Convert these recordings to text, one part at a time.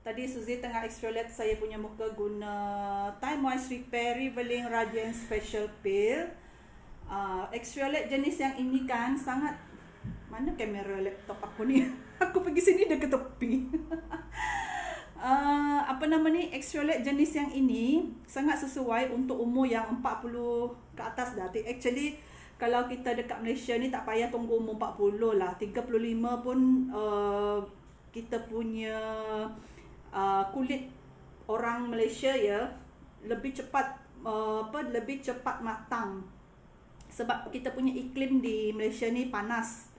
Tadi Suzy tengah exfoliate saya punya muka guna Time Moist Repair Revealing Radiance Facial Peel. Exfoliate jenis yang ini kan sangat, mana kamera laptop aku ni? Aku pergi sini dia ke tepi. Exfoliate jenis yang ini sangat sesuai untuk umur yang 40 ke atas dah. Actually kalau kita dekat Malaysia ni tak payah tunggu umur 40 lah. 35 pun kita punya kulit orang Malaysia ya lebih cepat lebih cepat matang. Sebab kita punya iklim di Malaysia ni panas.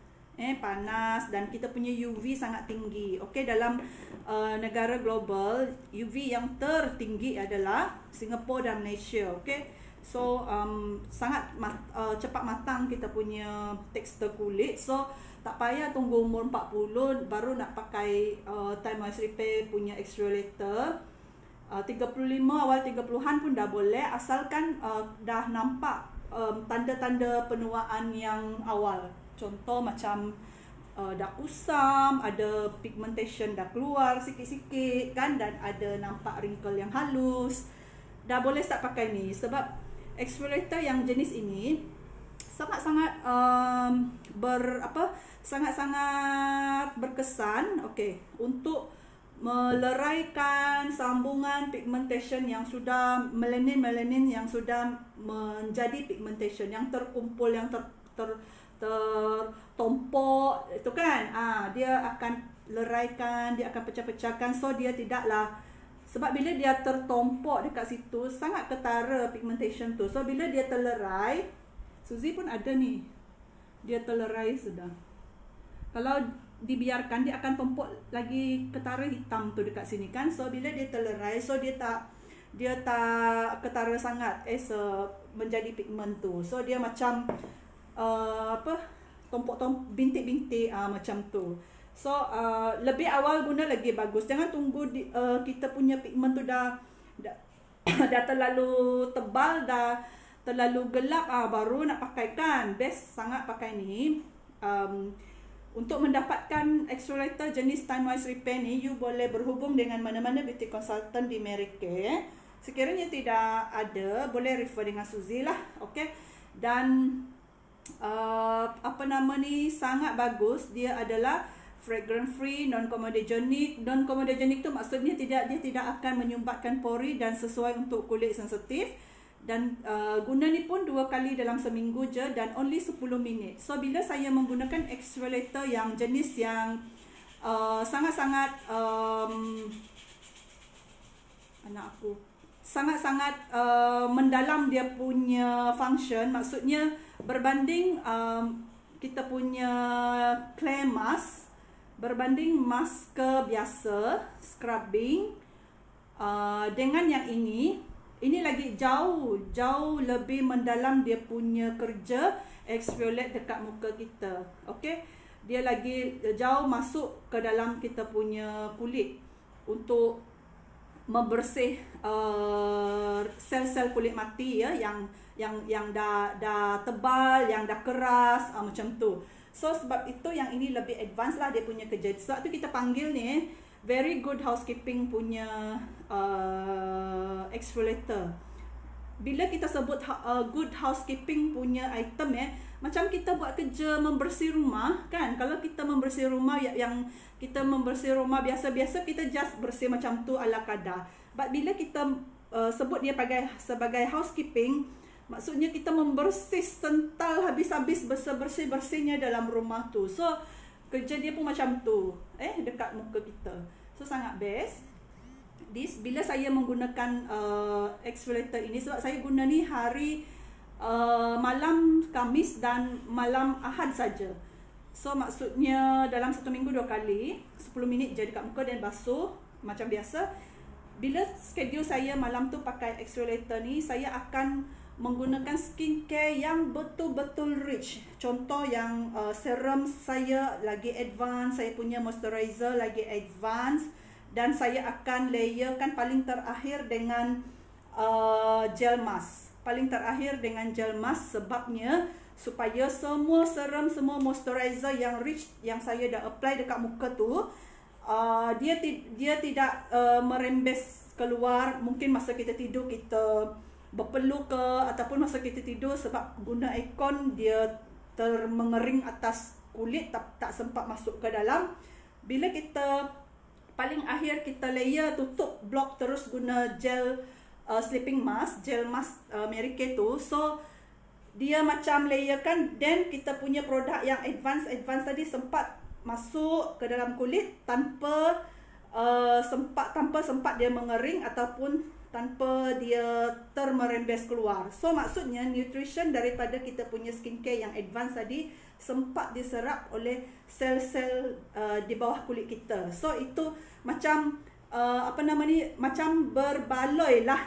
Panas dan kita punya UV sangat tinggi. Okey, dalam negara global UV yang tertinggi adalah Singapura dan Malaysia. Okey. So sangat cepat matang kita punya tekstur kulit. So tak payah tunggu umur 40 baru nak pakai Time Moist Repair punya exfoliator. 35 awal 30-an pun dah boleh asalkan dah nampak tanda-tanda penuaan yang awal. Contoh macam dah kusam, ada pigmentation dah keluar sikit-sikit kan, dan ada nampak wrinkle yang halus. Dah boleh start pakai ni sebab exfoliator yang jenis ini sangat-sangat sangat-sangat berkesan, okey, untuk meleraikan sambungan pigmentation yang sudah melanin yang sudah menjadi pigmentation yang terkumpul, yang tertompok itu kan. Dia akan leraikan, dia akan pecah-pecahkan. So dia tidaklah, sebab bila dia tertompok dekat situ sangat ketara pigmentation tu. So bila dia terlerai, Suzy pun ada ni, dia terlerai sudah. Kalau dibiarkan dia akan tompok lagi ketara hitam tu dekat sini kan. So bila dia terlerai, so dia tak ketara sangat menjadi pigment tu. So dia macam tompok-tompok bintik-bintik macam tu. So lebih awal guna lagi bagus. Jangan tunggu kita punya pigment tu dah terlalu tebal, dah terlalu gelap baru nak pakai kan. Best sangat pakai ni. Untuk mendapatkan exfoliator jenis Time Moist Repair ni, you boleh berhubung dengan mana-mana beauty consultant di Merike. Sekiranya tidak ada, boleh refer dengan Suzy lah. Okay. Dan sangat bagus. Dia adalah fragrance free, non-comedogenic. Non-comedogenic tu maksudnya dia tidak akan menyumbatkan pori dan sesuai untuk kulit sensitif. Dan guna ni pun 2 kali dalam seminggu je dan only 10 minit. So bila saya menggunakan exfoliator yang jenis yang sangat-sangat sangat-sangat mendalam dia punya function, maksudnya berbanding kita punya clear mask berbanding masker biasa scrubbing dengan yang ini lagi jauh lebih mendalam dia punya kerja exfoliate dekat muka kita. Okey, dia lagi jauh masuk ke dalam kita punya kulit untuk membersih sel-sel kulit mati ya yang dah tebal, yang dah keras macam tu. So sebab itu yang ini lebih advance lah dia punya kerja. Sebab tu kita panggil ni very good housekeeping punya exfoliator. Bila kita sebut good housekeeping punya item macam kita buat kerja membersih rumah kan. Kalau kita membersih rumah yang kita membersih rumah biasa-biasa, kita just bersih macam tu ala kadar. But bila kita sebut dia sebagai housekeeping, maksudnya kita membersih sental habis-habis bersih-bersihnya dalam rumah tu. So kerja dia pun macam tu dekat muka kita. So sangat best. Bila saya menggunakan exfoliator ini, sebab saya guna ni hari malam Khamis dan malam Ahad saja. So maksudnya dalam 1 minggu 2 kali, 10 minit je dekat muka dan basuh macam biasa. Bila schedule saya malam tu pakai exfoliator ni, saya akan menggunakan skincare yang betul-betul rich. Contoh yang serum saya lagi advance, saya punya moisturizer lagi advance, dan saya akan layerkan paling terakhir dengan gel mask. Paling terakhir dengan gel mask sebabnya supaya semua serum, semua moisturizer yang rich yang saya dah apply dekat muka tu dia tidak merembes keluar. Mungkin masa kita tidur kita berpeluh ke, ataupun masa kita tidur sebab guna aircon dia termengering atas kulit, tak sempat masuk ke dalam. Bila kita paling akhir kita layer tutup blok terus guna gel sleeping mask, gel mask Mary Kay tu. So dia macam layer kan, then kita punya produk yang advance tadi sempat masuk ke dalam kulit tanpa sempat dia mengering ataupun tanpa dia termerembes keluar. So maksudnya nutrition daripada kita punya skincare yang advance tadi sempat diserap oleh sel-sel di bawah kulit kita. So itu macam macam berbaloi lah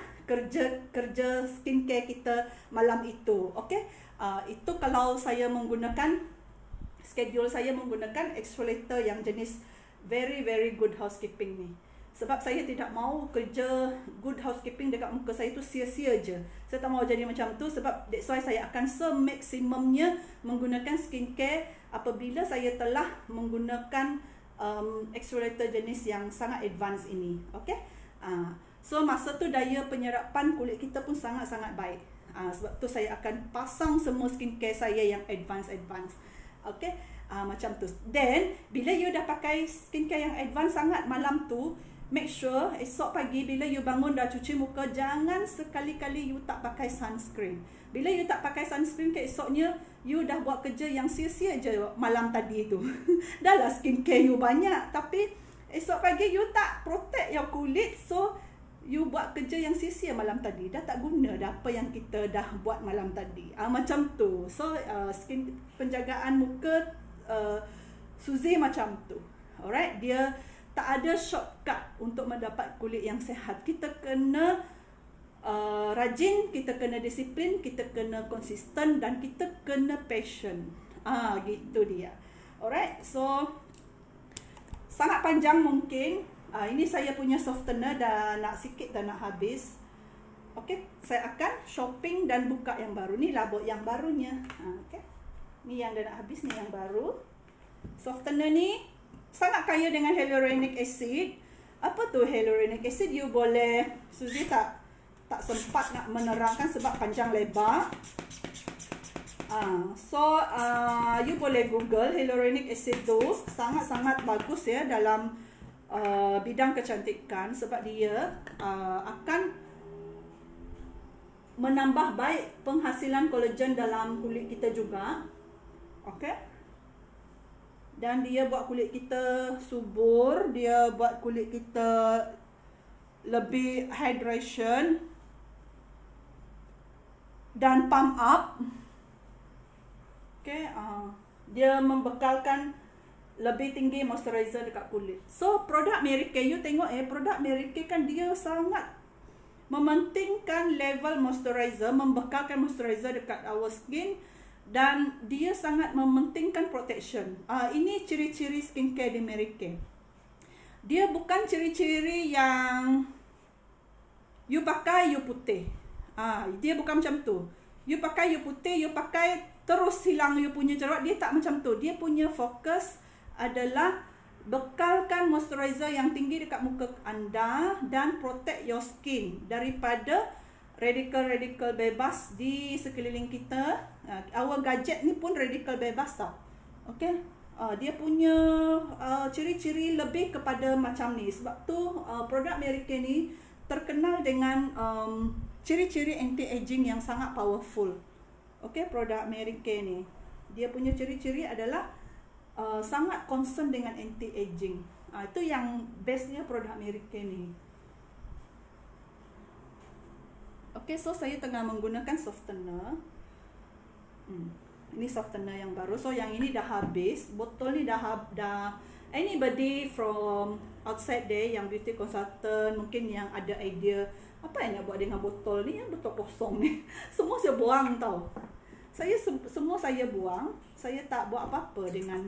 kerja skincare kita malam itu. Okay, itu kalau saya menggunakan schedule, saya menggunakan exfoliator yang jenis very good housekeeping ni. Sebab saya tidak mahu kerja good housekeeping dekat muka saya tu sia-sia je. Saya tak mahu jadi macam tu, sebab that's why saya akan semaksimumnya menggunakan skincare apabila saya telah menggunakan exfoliator jenis yang sangat advance ini. Okay, so masa tu daya penyerapan kulit kita pun sangat-sangat baik. Sebab tu saya akan pasang semua skincare saya yang advance. Okay, macam tu. Then bila you dah pakai skincare yang advance sangat malam tu, make sure esok pagi bila you bangun dah cuci muka, jangan sekali-kali you tak pakai sunscreen. Bila you tak pakai sunscreen, keesoknya you dah buat kerja yang sia-sia je malam tadi tu. Dah lah skincare you banyak, tapi esok pagi you tak protect your kulit, so you buat kerja yang sia-sia malam tadi. Dah tak guna dah apa yang kita dah buat malam tadi. Macam tu. So skin penjagaan muka Suzy macam tu. Alright, dia tak ada shortcut untuk mendapat kulit yang sihat. Kita kena rajin, kita kena disiplin, kita kena konsisten, dan kita kena passion. Gitu dia. Alright, so sangat panjang mungkin. Ini saya punya softener, dah nak sikit dah nak habis. Okay, saya akan shopping dan buka yang baru. Ni labot yang barunya. Okay, ni yang dah nak habis, ni yang baru. Softener ni sangat kaya dengan hyaluronic acid. Apa tu hyaluronic acid? You boleh, Suzy tak sempat nak menerangkan sebab panjang lebar. So you boleh Google hyaluronic acid tu. Sangat-sangat bagus ya dalam bidang kecantikan, sebab dia akan menambah baik penghasilan kolagen dalam kulit kita juga. Okay, dan dia buat kulit kita subur, dia buat kulit kita lebih hydration dan pump up. Okay, dia membekalkan lebih tinggi moisturizer dekat kulit. So produk Mary Kay, you tengok produk Mary Kay kan dia sangat mementingkan level moisturizer, membekalkan moisturizer dekat our skin, dan dia sangat mementingkan protection. Ini ciri-ciri skincare di Mary Kay. Dia bukan ciri-ciri yang you pakai you putih. Dia bukan macam tu. You pakai you putih, you pakai terus hilang you punya jerawat. Dia tak macam tu. Dia punya fokus adalah bekalkan moisturizer yang tinggi dekat muka anda dan protect your skin daripada radikal-radikal bebas di sekeliling kita. Our gadget ni pun radikal bebas tau. Okay, dia punya ciri-ciri lebih kepada macam ni. Sebab tu produk Mary Kay ni terkenal dengan ciri-ciri anti-aging yang sangat powerful. Okay, produk Mary Kay ni, dia punya ciri-ciri adalah sangat concern dengan anti-aging. Itu yang bestnya produk Mary Kay ni. Okay, so saya tengah menggunakan softener. Ini softener yang baru. So yang ini dah habis. Botol ni dah anybody from outside there yang beauty consultant mungkin yang ada idea apa yang nak buat dengan botol ni, yang botol kosong ni. Semua saya buang tau. Semua saya buang. Saya tak buat apa-apa dengan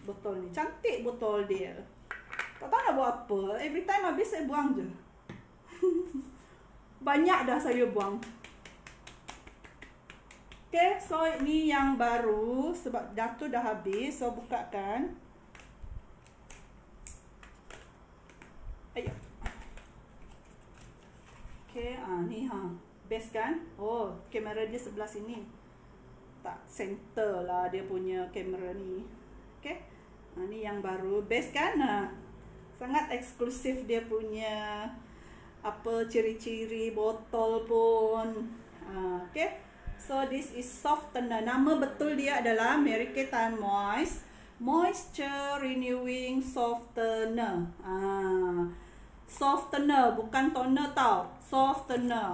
botol ni. Cantik botol dia. Tak tahu nak buat apa. Every time habis saya buang je. Banyak dah saya buang. Okay, so ini yang baru sebab dah tu dah habis. So bukakan. Okay, ni best kan? Oh, kamera dia sebelah sini. Tak center lah dia punya kamera ni. Okay, ni yang baru, best kan? Sangat eksklusif dia punya apa ciri-ciri botol pun. Okay, so this is softener. Nama betul dia adalah Mary Kay Time Moist Moisture Renewing Softener. Softener, bukan toner tau. Softener.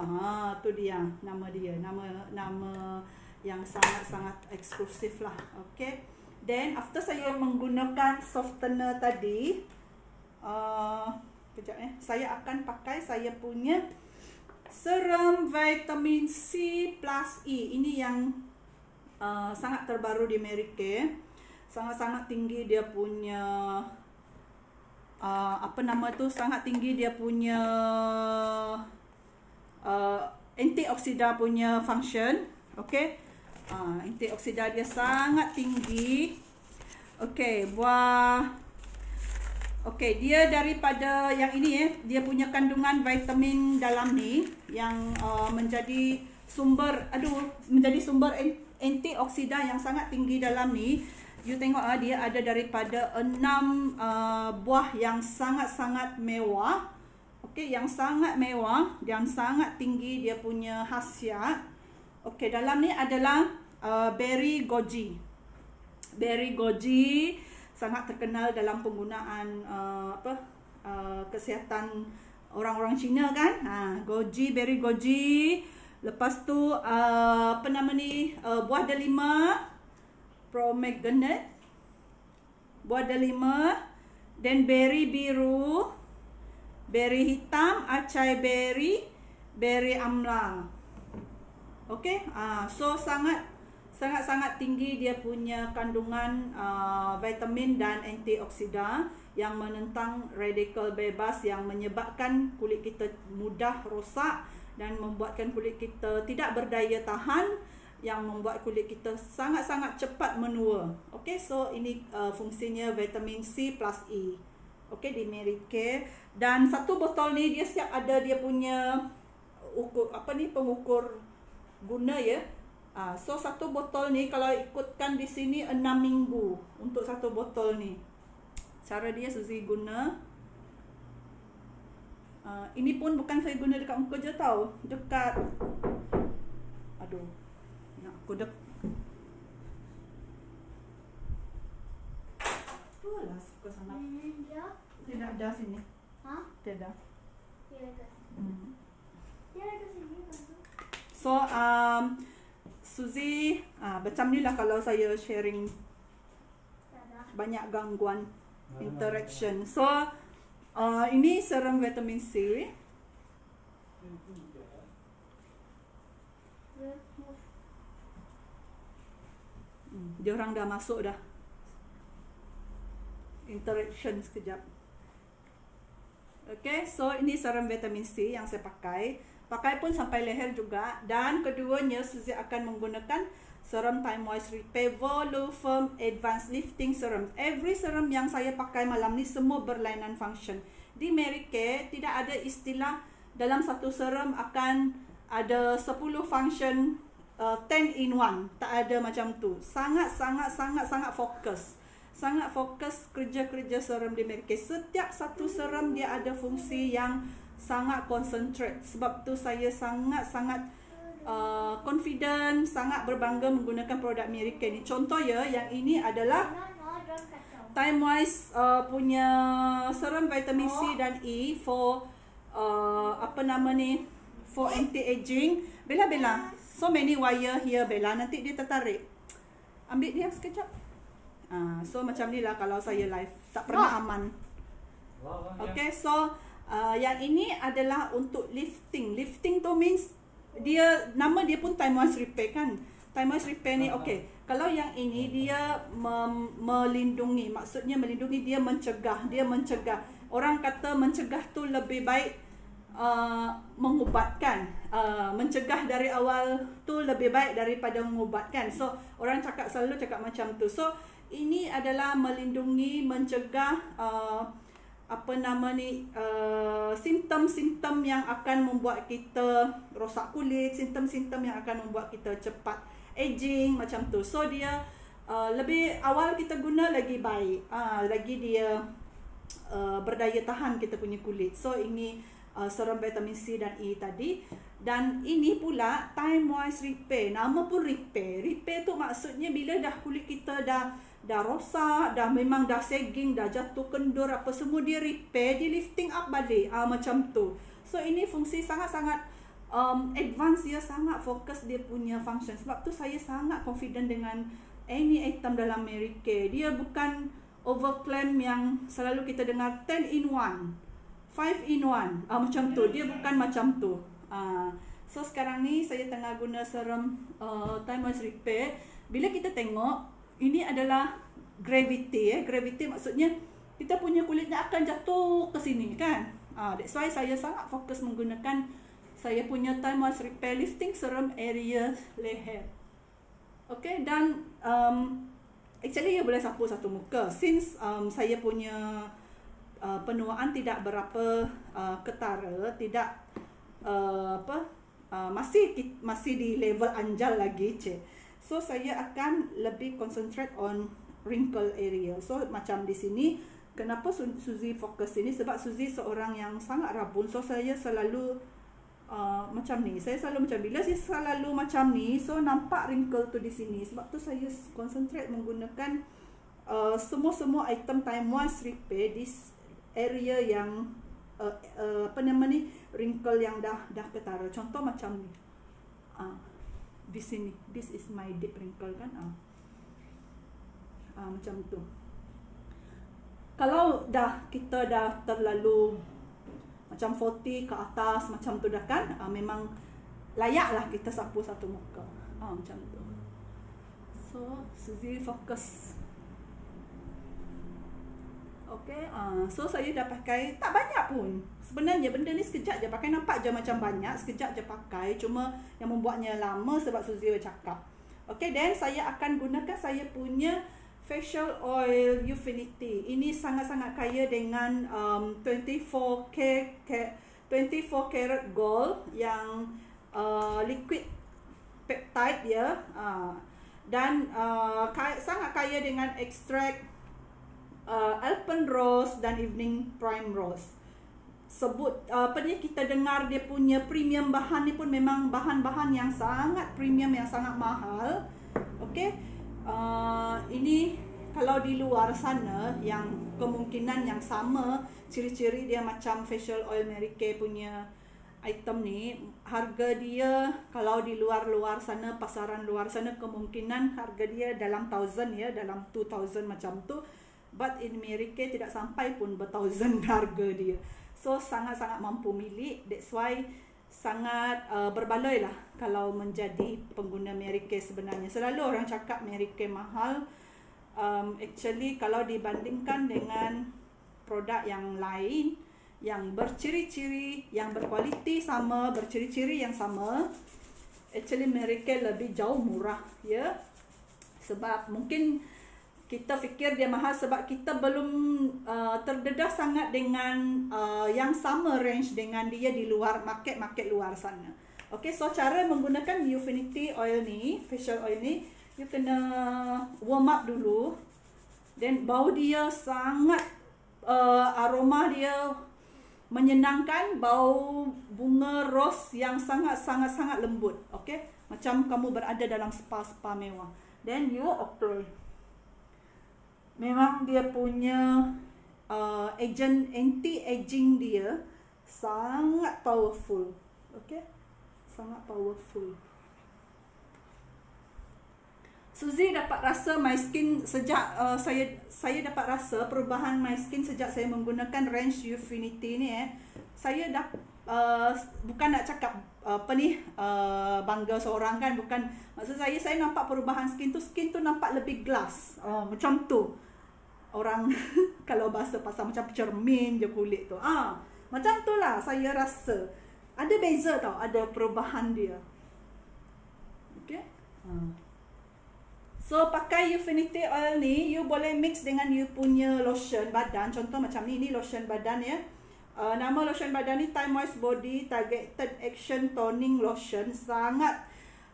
Tu dia nama dia. Nama yang sangat-sangat eksklusif lah. Okay. Then after saya menggunakan softener tadi, kejap saya akan pakai saya punya serum vitamin C plus E. Ini yang sangat terbaru di Mary Kay. Sangat-sangat tinggi dia punya sangat tinggi dia punya antioksidan punya function. Okay, antioksidan dia sangat tinggi. Okay, okay, dia daripada yang ini dia punya kandungan vitamin dalam ni yang menjadi sumber antioksidan yang sangat tinggi dalam ni. You tengok dia ada daripada 6 buah yang sangat-sangat mewah. Okey, yang sangat mewah dan sangat tinggi dia punya khasiat. Okey, dalam ni adalah berry goji. Berry goji sangat terkenal dalam penggunaan kesihatan orang-orang Cina kan. Goji, berry goji. Lepas tu buah delima, pomegranate, buah delima, dan berry biru, berry hitam, acai berry, berry amla. Okey, so sangat tinggi dia punya kandungan vitamin dan antioksidan yang menentang radikal bebas yang menyebabkan kulit kita mudah rosak dan membuatkan kulit kita tidak berdaya tahan, yang membuat kulit kita sangat-sangat cepat menua. Okey, so ini fungsinya vitamin C plus E. Okey, di Mary Kay. Dan satu botol ni dia siap ada dia punya pengukur guna ya. So satu botol ni kalau ikutkan di sini 6 minggu untuk satu botol ni. Cara dia Suzy guna. Ini pun bukan saya guna dekat muka je tau. Dekat aku lah suka sangat. Tidak ada sini. Tidak. So Suzy macam ni lah kalau saya sharing banyak gangguan interaction. So ini serum vitamin C. Dia orang dah masuk dah. Interaction sekejap. Okay, so ini serum vitamin C yang saya pakai. Pakai pun sampai leher juga. Dan keduanya Suzy akan menggunakan serum Time Moist Repair Volume Firm Advanced Lifting Serum. Every serum yang saya pakai malam ni semua berlainan function. Di Mary Kay tidak ada istilah dalam satu serum akan ada 10 function 10 in 1. Tak ada macam tu. Sangat fokus. Sangat fokus kerja-kerja serum di Mary Kay. Setiap satu serum dia ada fungsi yang sangat concentrate. Sebab tu saya sangat confident, sangat berbangga menggunakan produk Mary Kay ni. Contoh ya, yang ini adalah Time Moist punya serum vitamin C dan E for for anti-aging. Bella, so many wire here Bella, nanti dia tertarik. Ambil dia sekejap. So macam ni lah kalau saya live, tak pernah aman. Okay, so yang ini adalah untuk lifting. Lifting tu means nama dia pun Time Moist Repair kan. Time Moist Repair ni okay. Kalau yang ini dia melindungi, maksudnya melindungi, dia mencegah. Orang kata mencegah tu lebih baik mengubatkan. Mencegah dari awal tu lebih baik daripada mengubatkan. So orang selalu cakap macam tu. So ini adalah melindungi, mencegah simptom-simptom yang akan membuat kita rosak kulit, simptom-simptom yang akan membuat kita cepat aging macam tu. So dia lebih awal kita guna lagi baik, lagi dia berdaya tahan kita punya kulit. So ini serum vitamin C dan E tadi. Dan ini pula Time Wise Repair. Nama pun repair. Repair tu maksudnya bila dah kulit kita dah rosak, dah memang dah sagging, dah jatuh kendur apa semua, dia repair, dia lifting up balik, macam tu. So ini fungsi sangat-sangat advance, dia sangat fokus dia punya function. Sebab tu saya sangat confident dengan any item dalam Mary Kay. Dia bukan overclaim yang selalu kita dengar 10 in 1, 5 in 1, macam tu. Dia bukan macam tu. So sekarang ni saya tengah guna serum Time Wise Repair. Bila kita tengok, ini adalah gravity. Gravity maksudnya kita punya kulitnya akan jatuh ke sini kan. That's why saya sangat fokus menggunakan saya punya Time Wise Repair Lifting Serum Area Leher. Okay, dan actually ia boleh sapu satu muka. Since saya punya penuaan tidak berapa ketara, tidak masih di level anjal lagi, so saya akan lebih concentrate on wrinkle area. So macam di sini, kenapa Suzy fokus ini? Sebab Suzy seorang yang sangat rabun. So saya selalu macam ni. Saya selalu macam, bila saya selalu macam ni, so nampak wrinkle tu di sini. Sebab tu saya concentrate menggunakan semua item Time Wise Repair di area yang wrinkle yang dah ketara. Contoh macam ni. Di sini, this is my deep wrinkle kan. Macam tu. Kalau kita dah terlalu macam 40 ke atas macam tu dah kan, memang layaklah kita sapu satu muka. Macam tu. So Suzy fokus. Okay, so saya dah pakai tak banyak pun. Sebenarnya benda ni sekejap je pakai, nampak je macam banyak, sekejap je pakai. Cuma yang membuatnya lama sebab Suzy bercakap. Okay, then saya akan gunakan saya punya facial oil Ufinity. Ini sangat-sangat kaya dengan 24 karat gold yang liquid peptide ya. Dan sangat kaya dengan ekstrak Alpenrose dan Evening Primrose. Kita dengar dia punya premium bahan ni pun memang bahan-bahan yang sangat premium, yang sangat mahal. Okay, ini kalau di luar sana yang kemungkinan yang sama, ciri-ciri dia macam facial oil Mary Kay punya item ni, harga dia kalau di luar sana, pasaran luar sana, kemungkinan harga dia dalam 1000 ya, dalam 2000 macam tu. But in Mary Kay tidak sampai pun ber-1000 harga dia. So sangat-sangat mampu milik. That's why sangat berbaloi lah kalau menjadi pengguna Mary Kay sebenarnya. Selalu orang cakap Mary Kay mahal. Actually kalau dibandingkan dengan produk yang lain yang berciri-ciri, yang berkualiti sama, berciri-ciri yang sama, actually Mary Kay lebih jauh murah ya. Sebab mungkin kita fikir dia mahal sebab kita belum terdedah sangat dengan yang sama range dengan dia di luar market luar sana. Okay, so cara menggunakan Ufinity oil ni, facial oil ni, you kena warm up dulu. Then bau dia sangat aroma dia menyenangkan, bau bunga rose yang sangat lembut. Okay, macam kamu berada dalam spa mewah. Then you apply. Memang dia punya agent anti-aging dia sangat powerful. Okay, sangat powerful. Suzy dapat rasa my skin sejak saya dapat rasa perubahan my skin sejak saya menggunakan range Ufinity ni. Saya dah bukan nak cakap bangga seorang kan, bukan. Maksud saya nampak perubahan skin tu nampak lebih glass. Macam tu. Orang kalau bahasa pasal macam cermin je kulit tu. Macam tu lah saya rasa. Ada beza tau, ada perubahan dia. Okay. So pakai Ufinity oil ni, you boleh mix dengan you punya lotion badan. Contoh macam ni lotion badan ya. Nama lotion badan ni Time Moist Body Targeted Action Toning Lotion. Sangat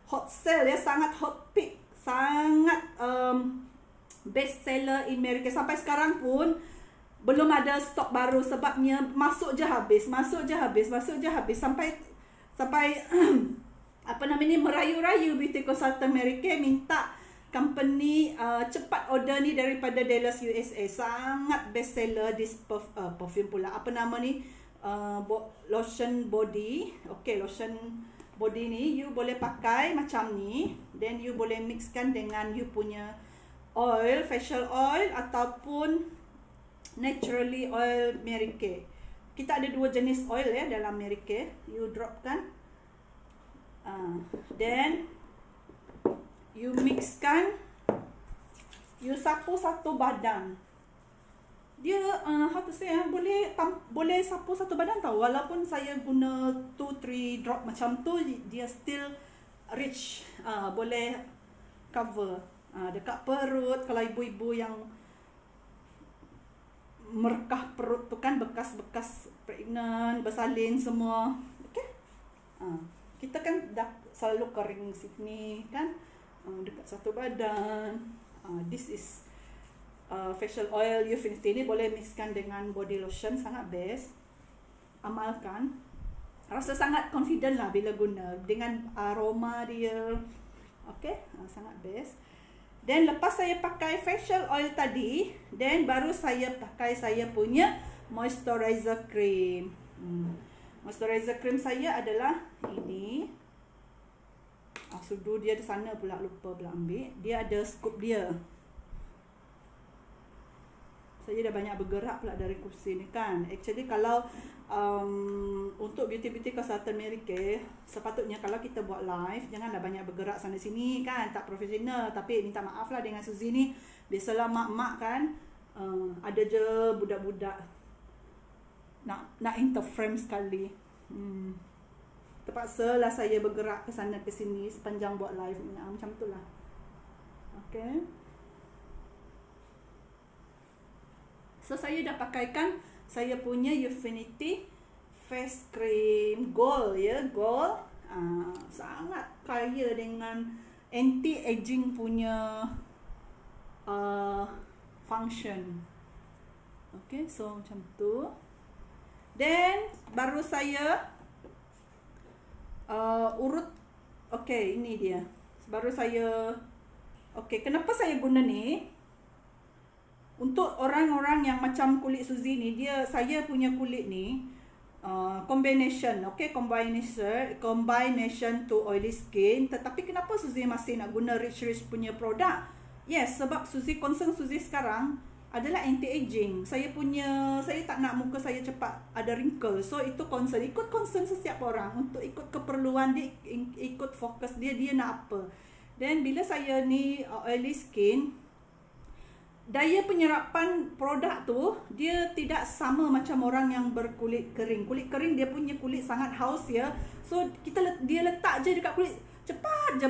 hot sale ya, sangat hot pick, sangat best seller in Amerika. Sampai sekarang pun belum ada stok baru, sebabnya masuk je habis sampai apa namanya, merayu-rayu beauty consultant Amerika minta company cepat order ni daripada Dallas USA. Sangat best seller this perfume pula, apa nama ni, lotion body. Okay, lotion body ni you boleh pakai macam ni, then you boleh mixkan dengan you punya oil, facial oil ataupun naturally oil Amerika. Kita ada dua jenis oil ya dalam Amerika. You dropkan, then you mixkan, you sapu satu badan. Dia how to say, boleh sapu satu badan tau. Walaupun saya guna 2-3 drop macam tu, dia still rich, boleh cover dekat perut. Kalau ibu-ibu yang merekah perut tu kan, bekas-bekas pregnant, bersalin semua. Okay, kita kan dah selalu kering sini kan, dekat satu badan. This is facial oil Youfinity ni, boleh mixkan dengan body lotion, sangat best. Amalkan, rasa sangat confident lah bila guna dengan aroma dia. Okay, sangat best. Then lepas saya pakai facial oil tadi, then baru saya pakai saya punya moisturizer cream. Moisturizer cream saya adalah ini. Sudu dia di sana pula, lupa pula ambil. Dia ada scoop dia. Saya dah banyak bergerak pula dari kursi ni kan. Actually kalau untuk beauty consultant Amerika, sepatutnya kalau kita buat live, janganlah banyak bergerak sana sini kan, tak profesional. Tapi minta maaf lah dengan Suzy ni, biasalah mak-mak kan, ada je budak-budak nak interframe sekali. Terpaksa lah saya bergerak ke sana ke sini sepanjang buat live ni, macam tu lah. Okay, so saya dah pakaikan saya punya Youfinity face cream gold ya, gold. Sangat kaya dengan anti-aging punya function. Okay, so macam tu. Then baru saya urut. Okay, ini dia. Baru saya, okay, kenapa saya guna ni? Untuk orang-orang yang macam kulit Suzy ni, saya punya kulit ni combination, okay, combination to oily skin. Tetapi kenapa Suzy masih nak guna rich punya produk? Yes, sebab concern Suzy sekarang adalah anti-aging. Saya tak nak muka saya cepat ada wrinkle. So itu concern, ikut concern setiap orang, untuk ikut keperluan dia, ikut fokus dia nak apa. Dan bila saya ni oily skin, daya penyerapan produk tu dia tidak sama macam orang yang berkulit kering. Kulit kering dia punya kulit sangat haus ya. So dia letak je dekat kulit, cepat je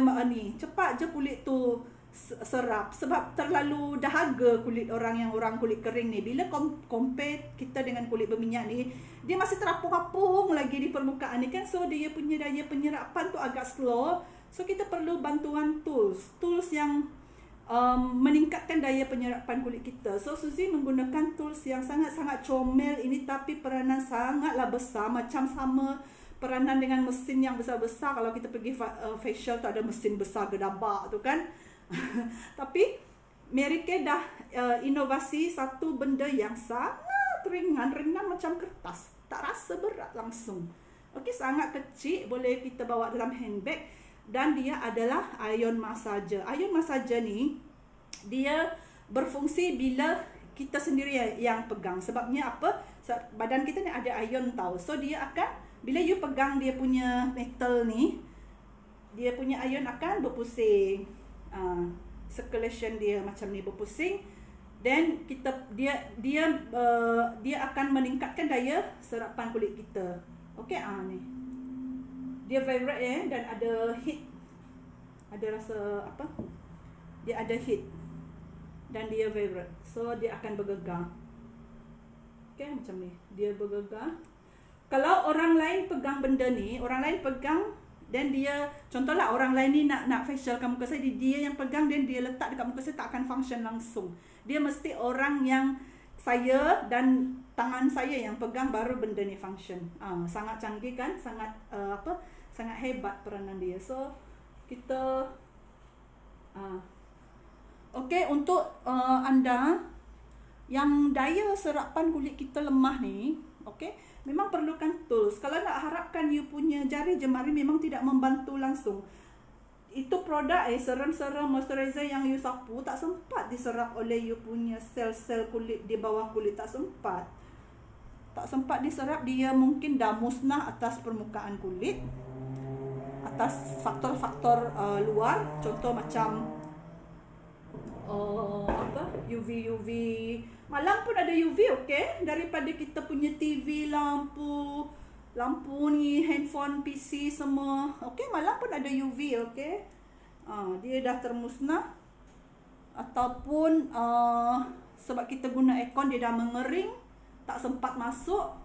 kulit tu serap. Sebab terlalu dahaga kulit orang kulit kering ni. Bila compare kita dengan kulit berminyak ni, dia masih terapung-apung lagi di permukaan ni kan. So dia punya daya penyerapan tu agak slow. So kita perlu bantuan tools yang meningkatkan daya penyerapan kulit kita. So Suzy menggunakan tools yang sangat-sangat comel ini, tapi peranan sangatlah besar, macam sama peranan dengan mesin yang besar-besar. Kalau kita pergi facial tu ada mesin besar gedabak tu kan. Tapi Amerika dah inovasi satu benda yang sangat ringan macam kertas, tak rasa berat langsung. Okey, sangat kecil, boleh kita bawa dalam handbag. Dan dia adalah ion massager. Ion massager ni dia berfungsi bila kita sendiri yang pegang. Sebabnya apa? Badan kita ni ada ion tau. So dia akan, bila you pegang dia punya metal ni, dia punya ion akan berpusing. Circulation dia macam ni berpusing. Then dia akan meningkatkan daya serapan kulit kita. Okey, ni. Dia vibrate ya, dan ada heat. Ada rasa apa? Dia ada heat. Dan dia vibrate. So dia akan bergegar. Okey, macam ni. Dia bergegar. Kalau orang lain pegang benda ni, orang lain pegang dan dia, contohlah orang lain ni nak facialkan muka saya, dia yang pegang dan dia letak dekat muka saya, tak akan function langsung. Dia mesti orang yang saya dan tangan saya yang pegang baru benda ni function. Sangat canggih kan? Sangat sangat hebat peranan dia. So kita okey, untuk anda yang daya serapan kulit kita lemah ni, okey, memang perlukan tools. Kalau nak harapkan you punya jari jemari memang tidak membantu langsung. Itu produk serum-serum moisturizer yang you sapu tak sempat diserap oleh you punya sel-sel kulit di bawah kulit, tak sempat. Tak sempat diserap, dia mungkin dah musnah atas permukaan kulit, atas faktor-faktor luar, contoh macam UV. Malam pun ada UV, okey, daripada kita punya TV, lampu ni, handphone, PC semua, okey, malam pun ada UV, okey. Dia dah termusnah, ataupun sebab kita guna aircon dia dah mengering, tak sempat masuk,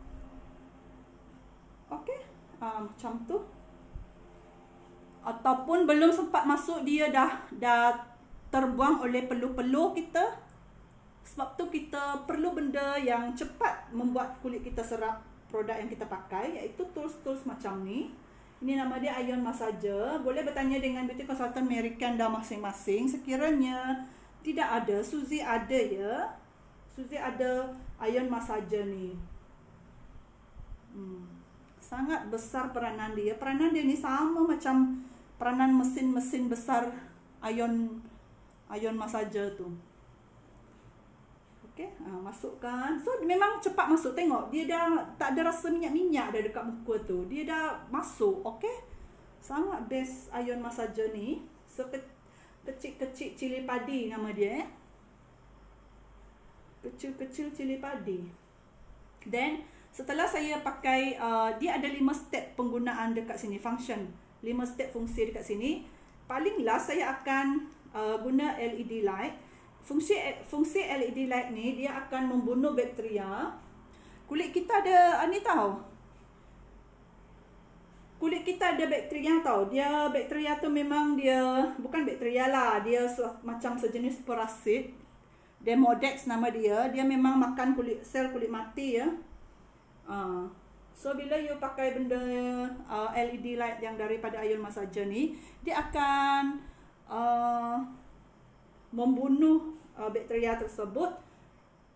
okey, macam tu. Ataupun belum sempat masuk, dia dah terbuang oleh peluh-peluh kita. Sebab tu kita perlu benda yang cepat membuat kulit kita serap produk yang kita pakai, iaitu tools-tools macam ni. Ini nama dia ion massager. Boleh bertanya dengan beauty consultant American dah masing-masing. Sekiranya tidak ada, Suzy ada ya. Suzy ada ion massager ni. Sangat besar peranan dia. Peranan dia ni sama macam peranan mesin-mesin besar ion massager tu. Okey, masukkan. So memang cepat masuk. Tengok, dia dah tak ada rasa minyak-minyak dah dekat muka tu. Dia dah masuk. Okey. Sangat best ion massager ni. So kecil-kecil cili padi nama dia. Kecil-kecil cili padi. Then setelah saya pakai, dia ada 5 step penggunaan dekat sini, function. 5 step fungsi dekat sini. Paling last saya akan guna LED light. Fungsi LED light ni, dia akan membunuh bakteria. Kulit kita ada ni tahu. Kulit kita ada bakteria tahu. Dia bakteria tu memang dia bukan bakteria lah, dia macam sejenis parasit. Demodex nama dia. Dia memang makan sel kulit mati ya. So bila you pakai benda LED light yang daripada ion massager ni, dia akan membunuh bakteria tersebut.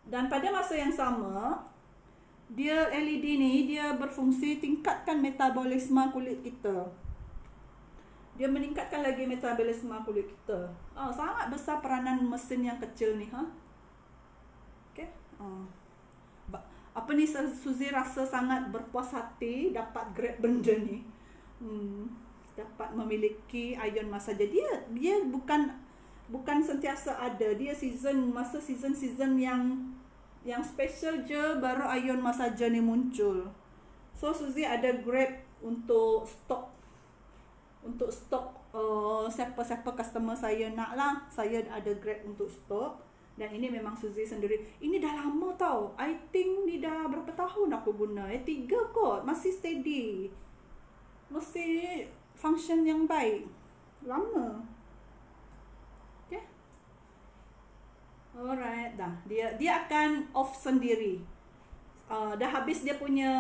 Dan pada masa yang sama, dia LED ni dia berfungsi tingkatkan metabolisme kulit kita. Dia meningkatkan lagi metabolisme kulit kita. Sangat besar peranan mesin yang kecil ni, okey. Apa ni, Suzy rasa sangat berpuas hati dapat grab benda ni. Dapat memiliki ion massager. Dia bukan sentiasa ada. Dia masa season yang special je baru ion massager ni muncul. So Suzy ada grab untuk stok. Siapa-siapa customer saya nak lah, saya ada grab untuk stok. Dan ini memang Suzy sendiri. Ini dah lama tau. I think ni dah berapa tahun aku guna. 3 kot. Masih steady. Masih function yang baik. Lama. Okay. Alright. Dah. Dia akan off sendiri. Dah habis dia punya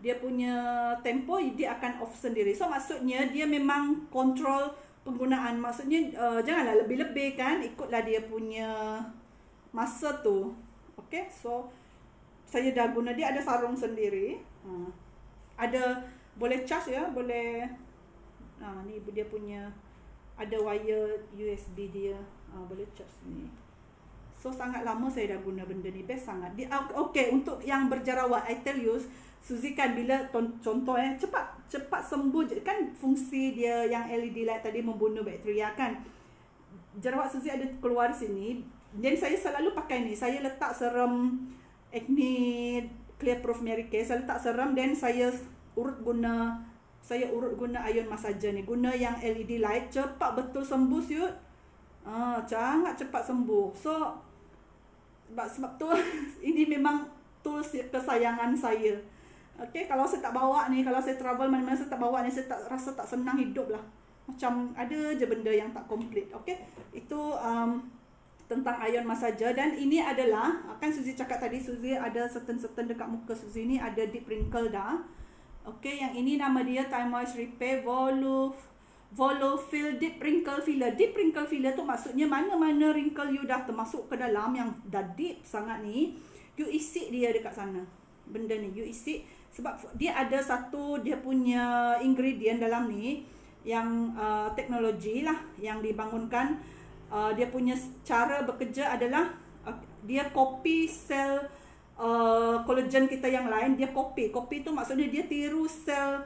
dia punya tempo, dia akan off sendiri. So maksudnya dia memang kontrol penggunaan. Maksudnya janganlah lebih-lebih kan, ikutlah dia punya masa tu. Okay, so saya dah guna, dia ada sarung sendiri. Ada, boleh charge ya, boleh. Ni dia punya, ada wire USB dia, boleh charge ni. So sangat lama saya dah guna benda ni, best sangat. Okay, untuk yang berjerawat, I tell you, Suzy kan bila contoh cepat sembuh je kan, fungsi dia yang LED light tadi membunuh bakteria kan. Jerawat Suzy ada keluar sini. Dan saya selalu pakai ni. Saya letak serum Acne Clear Proof Mary Kay. Saya letak serum dan saya urut guna ion massager ni. Guna yang LED light, cepat betul sembuh siut. Sangat cepat sembuh. So sebab tu ini memang tools kesayangan saya. Okay, kalau saya tak bawa ni, kalau saya travel mana-mana saya tak bawa ni, saya tak rasa tak senang hidup lah. Macam ada je benda yang tak komplit. Okay, itu tentang iron massager. Dan ini adalah, kan Suzy cakap tadi, Suzy ada certain dekat muka Suzy ni ada deep wrinkle dah. Okay, yang ini nama dia Time Moist Repair Volufill Deep Wrinkle Filler. Deep Wrinkle Filler tu maksudnya mana-mana wrinkle you dah termasuk ke dalam, yang dah deep sangat ni, you isi dia dekat sana. Benda ni you isi, sebab dia ada satu dia punya ingredient dalam ni yang teknologi lah yang dibangunkan. Dia punya cara bekerja adalah dia copy sel collagen kita yang lain. Dia copy tu maksudnya dia tiru sel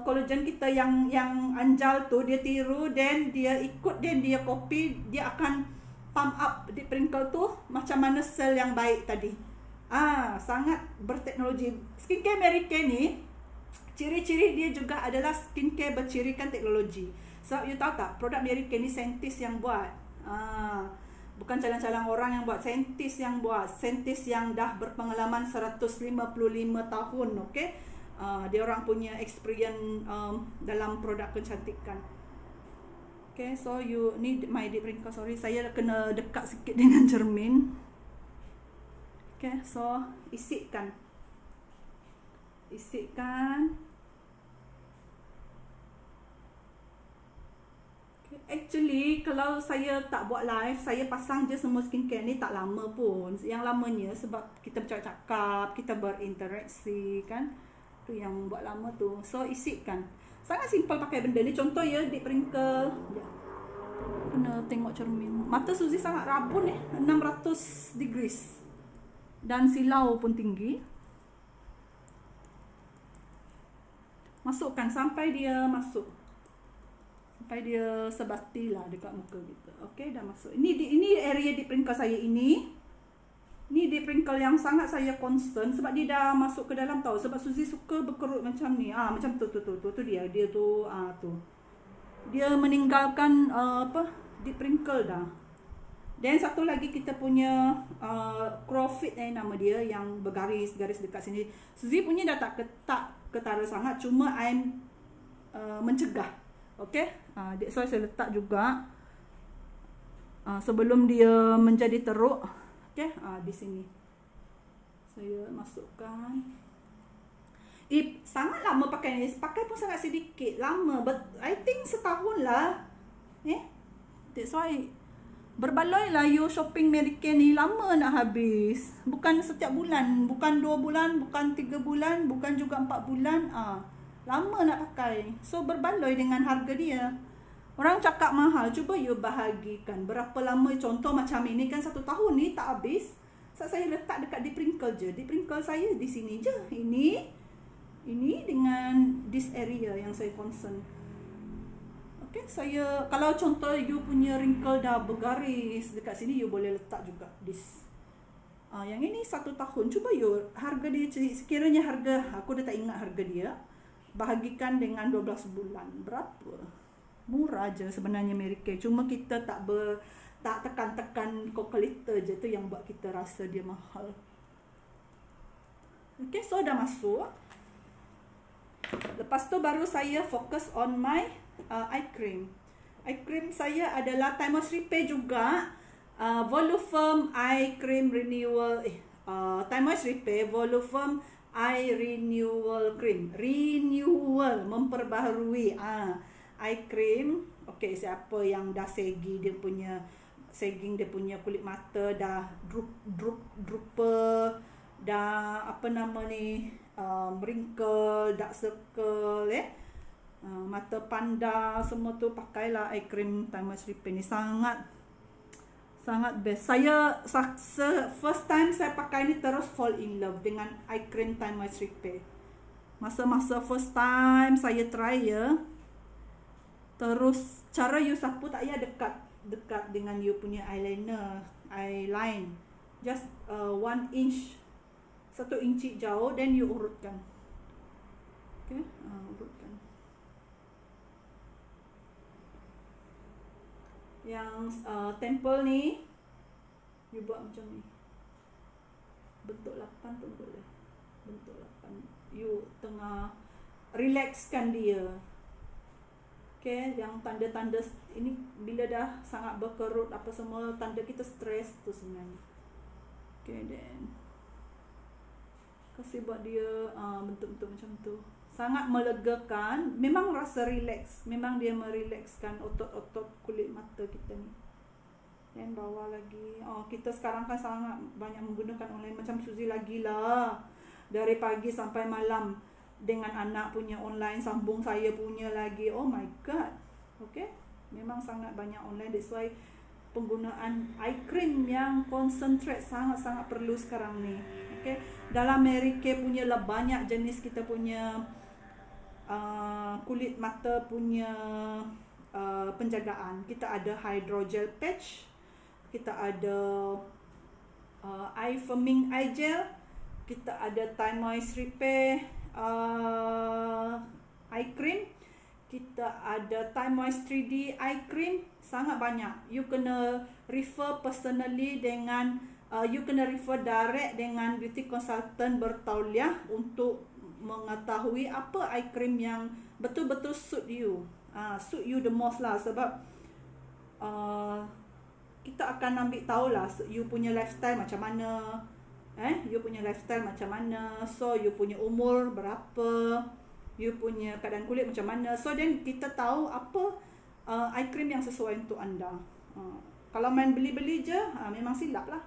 collagen kita yang anjal tu, dia tiru, dan dia ikut, dan dia copy, dia akan pump up deep wrinkle tu macam mana sel yang baik tadi. Sangat berteknologi. Skincare Mary Kay ni, ciri-ciri dia juga adalah skincare bercirikan teknologi. Sebab you tahu tak, produk Mary Kay ni saintis yang buat. Bukan calang-calang orang yang buat, saintis yang buat. Saintis yang dah berpengalaman 155 tahun, okay? Dia orang punya experience dalam produk kecantikan. Okay, so you need my deep wrinkle. Sorry, saya kena dekat sikit dengan cermin. Okay, so isikan. Okay, actually kalau saya tak buat live, saya pasang je semua skincare ni tak lama pun. Yang lamanya sebab kita bercakap-cakap, kita berinteraksi kan. Tu yang buat lama tu. So isikan. Sangat simple pakai benda ni. Contoh ya, deep wrinkle. Kena tengok cermin. Mata Suzy sangat rabun 600 degrees. Dan silau pun tinggi. Masukkan sampai dia masuk. Sampai dia sebati lah dekat muka kita. Okay, dah masuk. Ini area deep wrinkle saya ini. Ni deep wrinkle yang sangat saya concern sebab dia dah masuk ke dalam tau. Sebab Suzy suka berkerut macam ni. Macam tu dia. Dia tu tu. Dia meninggalkan deep wrinkle dah. Dan satu lagi kita punya Crowfit nama dia, yang bergaris-garis dekat sini. Suzy punya dah tak ketara sangat, cuma I'm mencegah. Okay, that's why saya letak juga sebelum dia menjadi teruk. Okay, di sini saya masukkan. Sangat lama pakai ni. Pakai pun sangat sedikit. Lama, but I think setahun lah. That's why berbaloi lah you shopping Mary Kay ni, lama nak habis. Bukan setiap bulan, bukan 2 bulan, bukan 3 bulan, bukan juga 4 bulan. Lama nak pakai. So berbaloi dengan harga dia. Orang cakap mahal, cuba you bahagikan berapa lama. Contoh macam ini kan 1 tahun ni tak habis. So, saya letak dekat deep wrinkle je. Deep wrinkle saya di sini je. Ini dengan this area yang saya concern. Okay, saya kalau contoh you punya wrinkle dah bergaris dekat sini, you boleh letak juga this. Yang ini 1 tahun. Cuba you, harga dia sekiranya harga, aku dah tak ingat harga dia. Bahagikan dengan 12 bulan. Berapa? Murah je sebenarnya Mary Kay. Cuma kita tak tekan-tekan calculator je, tu yang buat kita rasa dia mahal. Okay, so dah masuk. Lepas tu baru saya fokus on my eye cream. Eye cream saya adalah Time Moist Repair juga. Voluform Eye Cream Renewal. Time Moist Repair Voluform Eye Renewal Cream. Renewal, memperbaharui. Eye cream. Okay, siapa yang dah sagging dia punya kulit mata dah drooper, dah wrinkle, dark circle, mata panda, semua tu pakailah eye cream Time Moist Repair ni. Sangat best. Saya first time saya pakai ni terus fall in love dengan eye cream Time Moist Repair. Masa first time saya try ya. Terus cara you sapu tak payah dekat dengan you punya eyeline. Just 1 inch, 1 inci jauh, then you urutkan. Okay, urutkan. Yang temple ni you buat macam ni. bentuk 8 pun boleh. Bentuk 8. You tengah relaxkan dia. Okay, yang tanda-tanda ini bila dah sangat berkerut apa semua, tanda kita stres tu sebenarnya. Okay, then kasih buat dia bentuk-bentuk macam tu. Sangat melegakan, memang rasa relax. Memang dia merelaxkan otot-otot kulit mata kita ni. Dan bawah lagi. Kita sekarang kan sangat banyak menggunakan online. Macam Suzy lagi lah. Dari pagi sampai malam dengan anak punya online, sambung saya punya lagi. Oh my god. Okay. Memang sangat banyak online. That's why penggunaan eye cream yang concentrate sangat-sangat perlu sekarang ni. Okay. Dalam Amerika punya lah banyak jenis kita punya kulit mata punya penjagaan. Kita ada hydrogel patch, kita ada eye firming eye gel, kita ada Thai Moist Repair eye cream, kita ada Thai Moist 3D eye cream. Sangat banyak. You kena refer personally dengan you kena refer direct dengan beauty consultant bertauliah untuk mengetahui apa eye cream yang betul-betul suit you. Suit you the most lah, sebab kita akan ambil tahulah you punya lifestyle macam mana. You punya lifestyle macam mana. So you punya umur berapa, you punya keadaan kulit macam mana. So then kita tahu apa eye cream yang sesuai untuk anda. Kalau main beli-beli je, memang silap lah.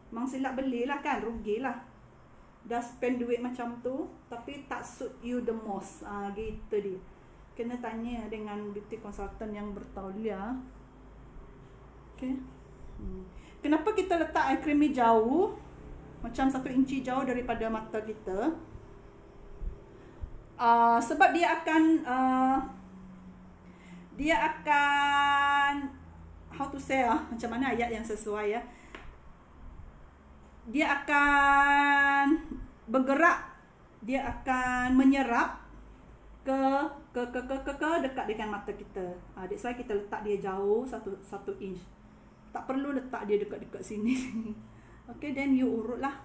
Memang silap belilah kan, rugilah. Dah spend duit macam tu tapi tak suit you the most. Gitu dia. Kena tanya dengan beauty consultant yang bertauliah. Okay. Kenapa kita letak eye cream ni jauh, macam 1 inci jauh daripada mata kita? Sebab dia akan how to say macam mana ayat yang sesuai ya. Dia akan bergerak, dia akan menyerap ke dekat dengan mata kita. That's why kita letak dia jauh 1 inch. Tak perlu letak dia dekat-dekat sini. Okay, then you urut lah.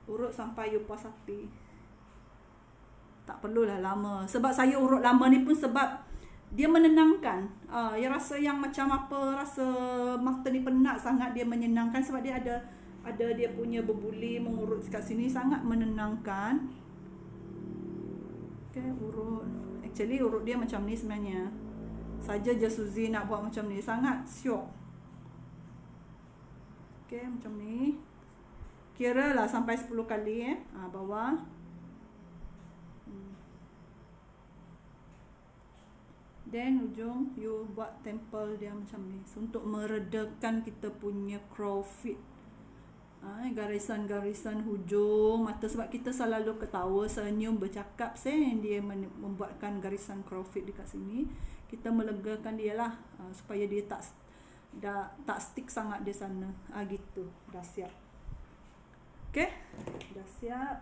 Urut sampai you puas hati. Tak perlulah lama. Sebab saya urut lama ni pun sebab dia menenangkan. Ya rasa yang macam apa, rasa mata ni penat sangat, dia menyenangkan sebab dia ada dia punya berbuli mengurut kat sini, sangat menenangkan. Okay, urut. Actually urut dia macam ni sebenarnya. Saja je Suzy nak buat macam ni, sangat syok. Okay, macam ni. Kira lah sampai 10 kali bawah. Then ujung you buat temple dia macam ni, untuk meredakan kita punya crow feet. Garisan-garisan hujung mata, sebab kita selalu ketawa, senyum, bercakap, dia membuatkan garisan crow feet dekat sini. Kita melegakan dia lah, supaya dia tak stick sangat di sana. Gitu. Dah siap. Okay, dah siap.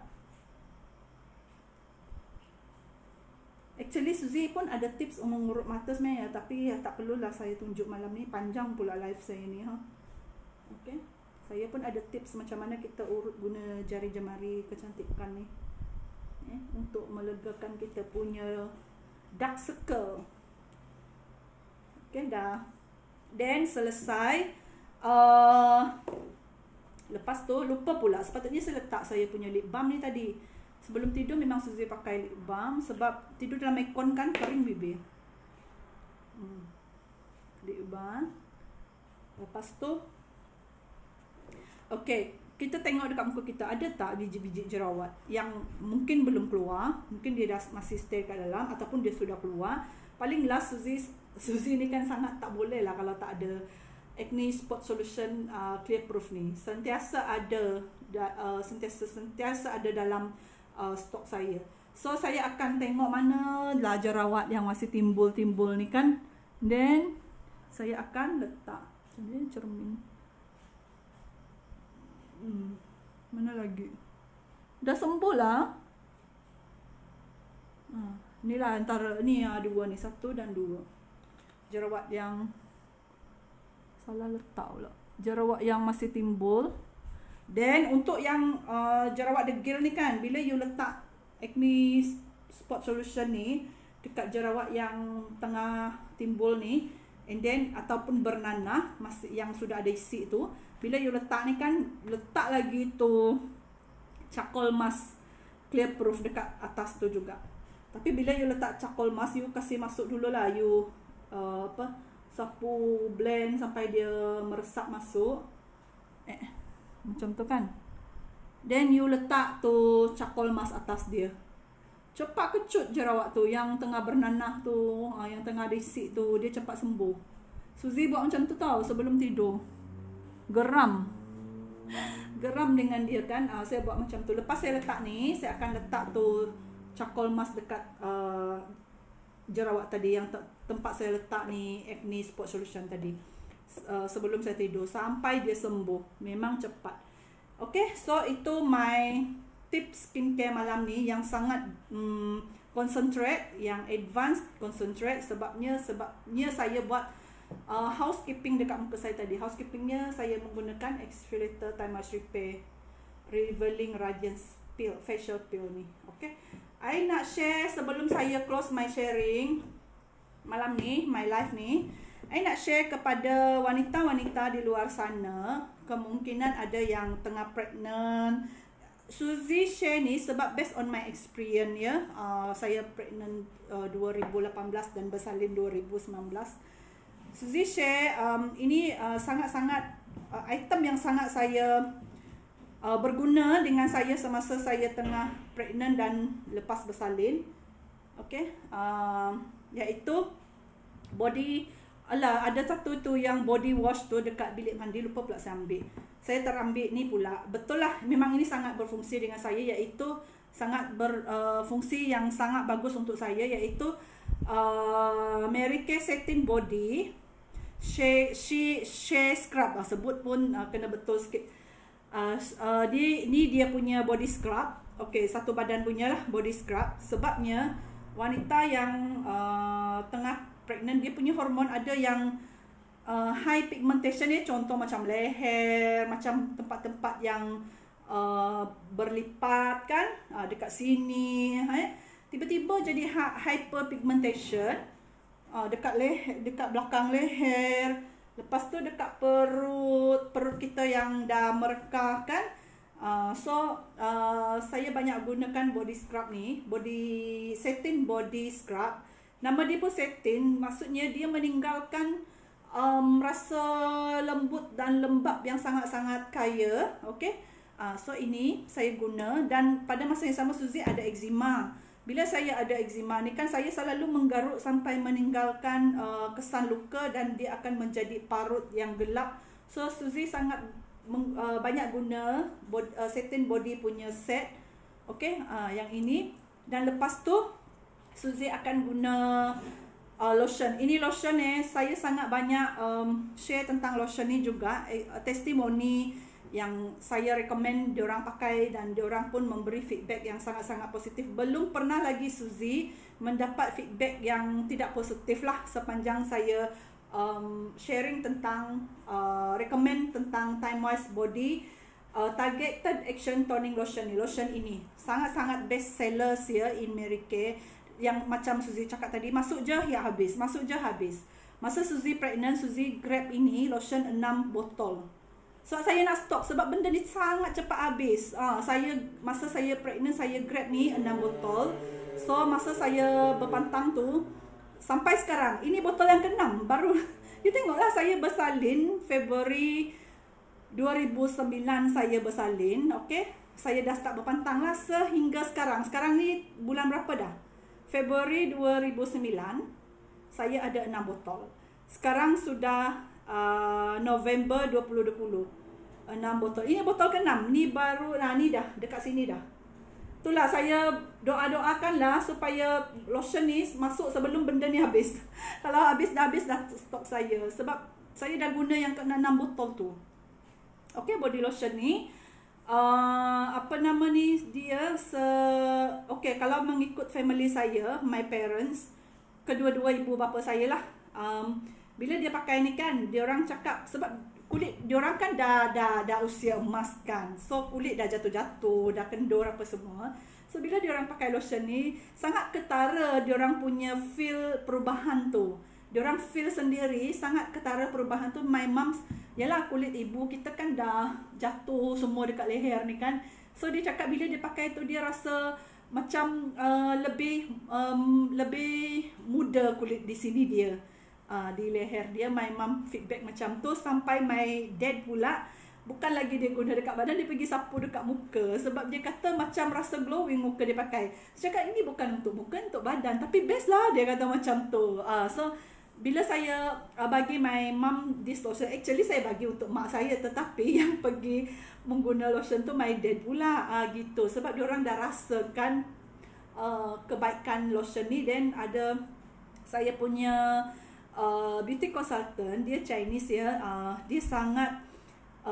Actually Suzy pun ada tips untuk mengurut mata sebenarnya, tapi tak perlulah saya tunjuk malam ni, panjang pula live saya ni. Okay, saya pun ada tips macam mana kita urut guna jari jemari kecantikan ni, untuk melegakan kita punya dark circle. Okay, dah. Then selesai. Lepas tu lupa pula, sepatutnya saya letak saya punya lip balm ni tadi. Sebelum tidur memang Suzy pakai lip balm, sebab tidur dalam aircon kan kering bibir. Lip balm. Lepas tu okay, kita tengok dekat muka kita ada tak biji-biji jerawat yang mungkin belum keluar, mungkin dia dah masih stay kat dalam, ataupun dia sudah keluar. Paling last Suzy ni kan sangat tak boleh lah kalau tak ada Acne Spot Solution Clear Proof ni. Sentiasa ada dalam stok saya. So saya akan tengok mana lah jerawat yang masih timbul-timbul ni kan. Then saya akan letak cermin. Mana lagi? Dah sembuh lah. Ni lah antara ni dua ni, 1 dan 2. Jerawat yang salah letak pula. Jerawat yang masih timbul Then untuk yang jerawat degil ni kan, bila you letak acne spot solution ni dekat jerawat yang tengah timbul ni, and then ataupun bernanah yang sudah ada isi tu, bila you letak ni kan, letak lagi tu charcoal mask clear proof dekat atas tu juga. Tapi bila you letak charcoal mask, you kasih masuk dululah, you sapu blend sampai dia meresap masuk. Macam tu kan. Then you letak tu charcoal mask atas dia. Cepat kecut jerawat tu yang tengah bernanah tu, yang tengah ada isi tu, dia cepat sembuh. Suzy buat macam tu tau sebelum tidur. Geram dengan dia kan. Saya buat macam tu. Lepas saya letak ni, saya akan letak tu charcoal mask dekat jerawat tadi, yang tempat saya letak ni acne spot solution tadi, sebelum saya tidur sampai dia sembuh. Memang cepat. Okay, so itu my tips skincare malam ni yang sangat concentrate, yang advanced concentrate. Sebabnya saya buat housekeeping dekat muka saya tadi. Housekeepingnya saya menggunakan exfoliator Time Moist Repair Revealing Radiance Peel, facial peel ni. Okay, I nak share sebelum saya close my sharing malam ni, my live ni. I nak share kepada wanita-wanita di luar sana, kemungkinan ada yang tengah pregnant. Suzy share ni sebab based on my experience ya. Saya pregnant 2018 dan bersalin 2019. Suzy share ini sangat-sangat item yang sangat saya berguna dengan saya semasa saya tengah pregnant dan lepas bersalin. Okay, iaitu ada satu tu yang body wash tu dekat bilik mandi, lupa pula saya ambil. Saya terambil ni pula. Betul lah, memang ini sangat berfungsi dengan saya, iaitu sangat berfungsi yang sangat bagus untuk saya, iaitu Mary Kay Satin Body Shea Scrub. Sebut pun kena betul sikit. Dia punya body scrub. Okay, satu badan punya lah body scrub. Sebabnya wanita yang tengah pregnant, dia punya hormon ada yang high pigmentation ni, contoh macam leher, macam tempat-tempat yang berlipat kan, dekat sini, tiba-tiba jadi hyperpigmentation dekat leher, dekat belakang leher, lepas tu dekat perut kita yang dah merekah kan. Saya banyak gunakan body scrub ni, body satin body scrub. Nama dia pun satin, maksudnya dia meninggalkan rasa lembut dan lembab yang sangat-sangat kaya. Okay, so ini saya guna. Dan pada masa yang sama Suzy ada eczema. Bila saya ada eczema ni kan, saya selalu menggaruk sampai meninggalkan kesan luka dan dia akan menjadi parut yang gelap. So Suzy sangat banyak guna satin body punya set. Okay, yang ini. Dan lepas tu Suzy akan guna lotion. Ini lotion saya sangat banyak share tentang lotion ni juga. Testimoni yang saya recommend diorang pakai dan diorang pun memberi feedback yang sangat-sangat positif. Belum pernah lagi Suzy mendapat feedback yang tidak positif lah sepanjang saya sharing tentang recommend tentang Time Moist Body Targeted Action Toning Lotion ni. Lotion ini sangat-sangat best sellers ya in Mary Kay. Yang macam Suzy cakap tadi, masuk je ya habis, masuk je habis. Masa Suzy pregnant, Suzy grab ini lotion 6 botol. So saya nak stok sebab benda ni sangat cepat habis. Masa saya pregnant, saya grab ni 6 botol. So masa saya berpantang tu sampai sekarang, ini botol yang ke-6 baru. You tengoklah, saya bersalin Februari 2009 saya bersalin. Okay, saya dah start berpantang lah sehingga sekarang. Sekarang ni bulan berapa dah? Februari 2009 saya ada 6 botol. Sekarang sudah November 2020, 6 botol. Ini botol ke-6. Ni baru, ni dah dekat sini dah. Itulah saya doa-doakanlah supaya lotion ni masuk sebelum benda ni habis. Kalau habis dah stok saya. Sebab saya dah guna yang ke-6 botol tu. Okay, body lotion ni apa nama ni dia okay, kalau mengikut family saya, my parents, kedua-dua ibu bapa saya lah, bila dia pakai ni kan, dia orang cakap, sebab kulit diorang kan dah usia emas kan. So kulit dah jatuh-jatuh, dah kendor apa semua. So bila diorang pakai lotion ni, sangat ketara diorang punya feel perubahan tu. Diorang feel sendiri sangat ketara perubahan tu. My mom's, yalah kulit ibu kita kan dah jatuh semua dekat leher ni kan. So dia cakap bila dia pakai tu dia rasa macam lebih muda kulit di sini dia. Di leher dia. My mom feedback macam tu. Sampai my dad pula, bukan lagi dia guna dekat badan, dia pergi sapu dekat muka. Sebab dia kata macam rasa glowing muka dia pakai. Saya cakap ini bukan untuk muka, untuk badan. Tapi best lah dia kata macam tu. So bila saya bagi my mom this lotion, actually saya bagi untuk mak saya, tetapi yang pergi mengguna lotion tu my dad pula. Gitu. Sebab diorang dah rasakan kebaikan lotion ni. Dan ada saya punya beauty consultant, dia Chinese ya. Dia sangat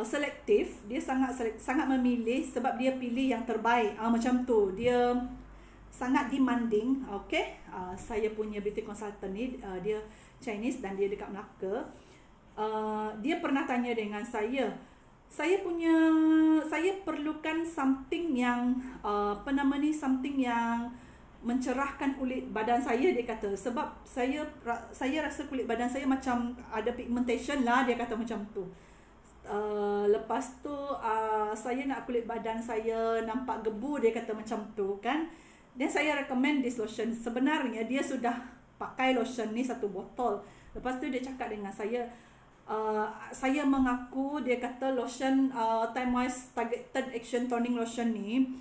selektif, dia sangat memilih, sebab dia pilih yang terbaik. Macam tu. Dia sangat demanding. Okay, saya punya beauty consultant ni dia Chinese dan dia dekat Melaka. Dia pernah tanya dengan saya perlukan something yang something yang mencerahkan kulit badan saya, dia kata. Sebab saya rasa kulit badan saya macam ada pigmentation lah, dia kata macam tu. Lepas tu saya nak kulit badan saya nampak gebu, dia kata macam tu kan. Dan saya recommend this lotion. Sebenarnya dia sudah pakai lotion ni 1 botol. Lepas tu dia cakap dengan saya mengaku, dia kata lotion Time Wise Targeted Action Toning Lotion ni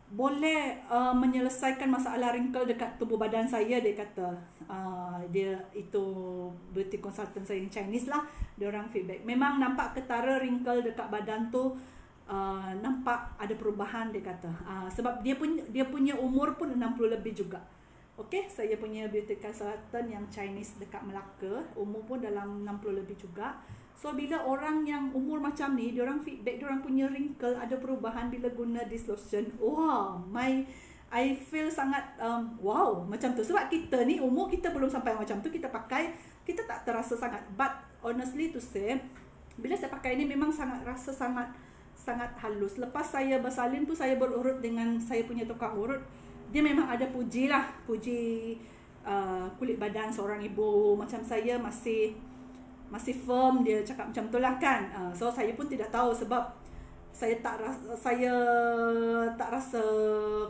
boleh menyelesaikan masalah wrinkle dekat tubuh badan saya, dia kata. Dia itu beauty consultant saya yang Chinese lah. Dia orang feedback memang nampak ketara wrinkle dekat badan tu, nampak ada perubahan, dia kata. Sebab dia punya umur pun 60 lebih juga. Okey, saya punya beauty consultant yang Chinese dekat Melaka, umur pun dalam 60 lebih juga. So bila orang yang umur macam ni, diorang feedback diorang punya wrinkle ada perubahan bila guna this lotion. Wow, I feel sangat wow macam tu. Sebab kita ni umur kita belum sampai macam tu, kita pakai kita tak terasa sangat. But honestly to say, bila saya pakai ni memang rasa sangat halus. Lepas saya bersalin pun saya berurut dengan saya punya tukang urut. Dia memang ada puji kulit badan seorang ibu macam saya masih firm, dia cakap macam tu lah kan. So saya pun tidak tahu, sebab saya tak rasa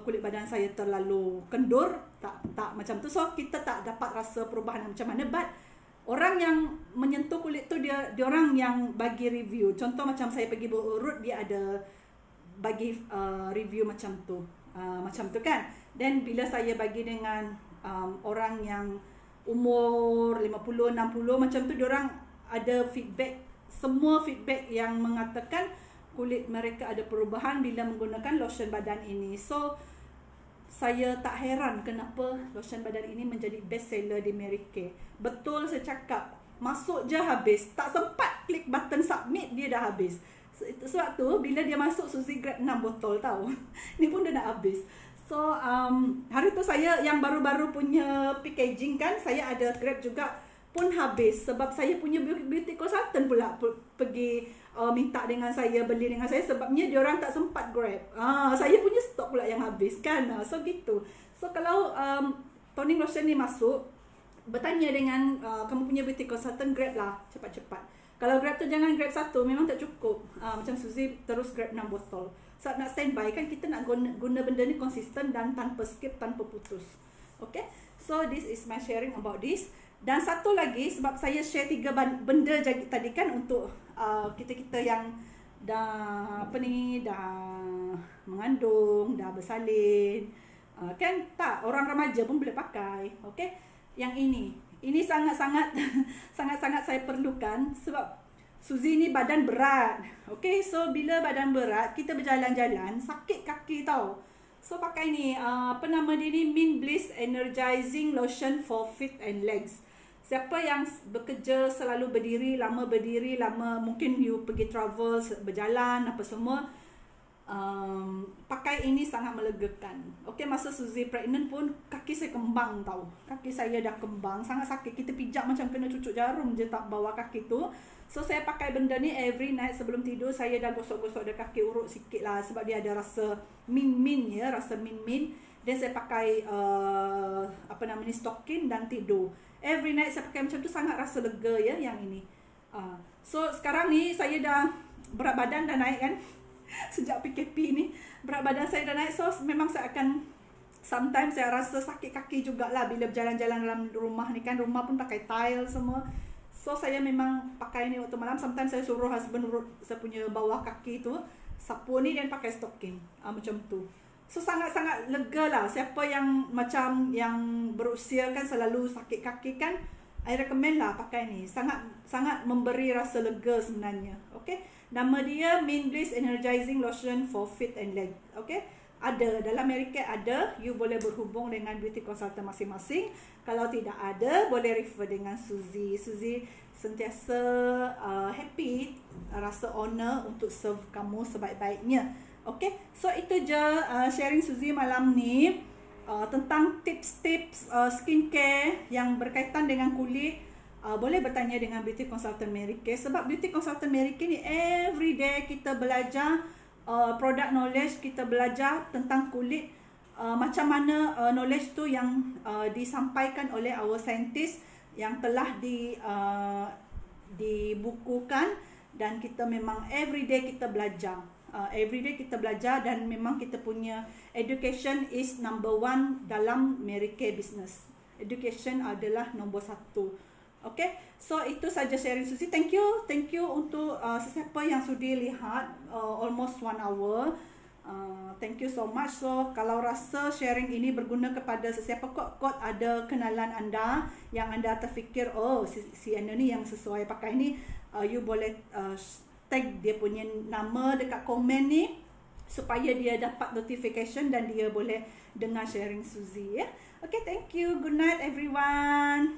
kulit badan saya terlalu kendur, tak macam tu. So kita tak dapat rasa perubahan macam mana. But orang yang menyentuh kulit tu, dia orang yang bagi review. Contoh macam saya pergi berurut, dia ada bagi review macam tu kan. Dan bila saya bagi dengan orang yang umur 50, 60 macam tu, diorang ada feedback, semua feedback yang mengatakan kulit mereka ada perubahan bila menggunakan lotion badan ini. So saya tak heran kenapa lotion badan ini menjadi best seller di Mary Kay. Betul saya cakap, masuk je habis, tak sempat klik button submit dia dah habis. Sebab tu bila dia masuk, Suzy grab 6 botol tahu. Ni pun dah nak habis. So hari tu saya yang baru-baru punya packaging kan, saya ada grab juga, pun habis. Sebab saya punya beauty consultant pula pergi minta dengan saya, beli dengan saya, sebabnya diorang tak sempat grab. Saya punya stok pula yang habis kan. So gitu. So kalau toning lotion ni masuk, bertanya dengan kamu punya beauty consultant, grab lah cepat-cepat. Kalau grab tu jangan grab satu, memang tak cukup. Macam Suzy terus grab 6 botol. Sebab nak standby kan, kita nak guna benda ni konsisten dan tanpa skip, tanpa putus. Okay, so this is my sharing about this. Dan satu lagi, sebab saya share 3 benda tadi kan, untuk kita-kita yang dah mengandung, dah bersalin, kan tak, orang remaja pun boleh pakai. Okay, yang ini sangat-sangat saya perlukan, sebab Suzy ni badan berat. Okay, so bila badan berat, kita berjalan-jalan sakit kaki tau. So pakai ni, apa nama dia ni, Mint Bliss Energizing Lotion for Feet and Legs. Siapa yang bekerja selalu berdiri lama, mungkin you pergi travel, berjalan apa semua, pakai ini sangat melegakan. Okey, masa Suzy pregnant pun kaki saya kembang tahu. Kaki saya dah kembang, sangat sakit. Kita pijak macam kena cucuk jarum je tak bawah kaki tu. So saya pakai benda ni every night sebelum tidur. Saya dah gosok-gosok dah kaki, urut sikit lah sebab dia ada rasa min-min ya, rasa min-min. Dan saya pakai stocking dan tidur. Every night saya pakai macam tu, sangat rasa lega ya yang ini. So sekarang ni saya dah berat badan dah naik kan. Sejak PKP ni berat badan saya dah naik. So memang saya akan, sometimes saya rasa sakit kaki jugalah bila berjalan-jalan dalam rumah ni kan. Rumah pun pakai tile semua. So saya memang pakai ni waktu malam. Sometimes saya suruh husband urut saya punya bawah kaki tu, sapu ni dan pakai stocking. Macam tu. So sangat-sangat lega lah. Siapa yang macam yang berusia kan selalu sakit kaki kan, I recommend lah pakai ni. Sangat memberi rasa lega sebenarnya. Okay. Nama dia Mint Bliss Energizing Lotion for Feet and Leg. Okay. Ada, dalam Amerika ada. You boleh berhubung dengan beauty consultant masing-masing. Kalau tidak ada, boleh refer dengan Suzy. Suzy sentiasa happy, rasa honor untuk serve kamu sebaik-baiknya. Okay. So itu je sharing Suzy malam ni. Tentang tips-tips skincare yang berkaitan dengan kulit. Boleh bertanya dengan beauty consultant Mary Kay, sebab beauty consultant Mary Kay ni every day kita belajar product knowledge, kita belajar tentang kulit, macam mana knowledge tu yang disampaikan oleh our scientist yang telah dibukukan, dan kita memang every day kita belajar. Every day kita belajar, dan memang kita punya education is number one dalam Mary Kay business. Education adalah nombor 1. Okay, so itu saja sharing Suzy. Thank you untuk sesiapa yang sudi lihat almost 1 hour. Thank you so much. So kalau rasa sharing ini berguna kepada sesiapa, kot ada kenalan anda yang anda terfikir, oh si Anna ni yang sesuai pakai ni, you boleh tag dia punya nama dekat komen ni supaya dia dapat notification dan dia boleh dengar sharing Suzy ya. Okay, thank you. Good night everyone.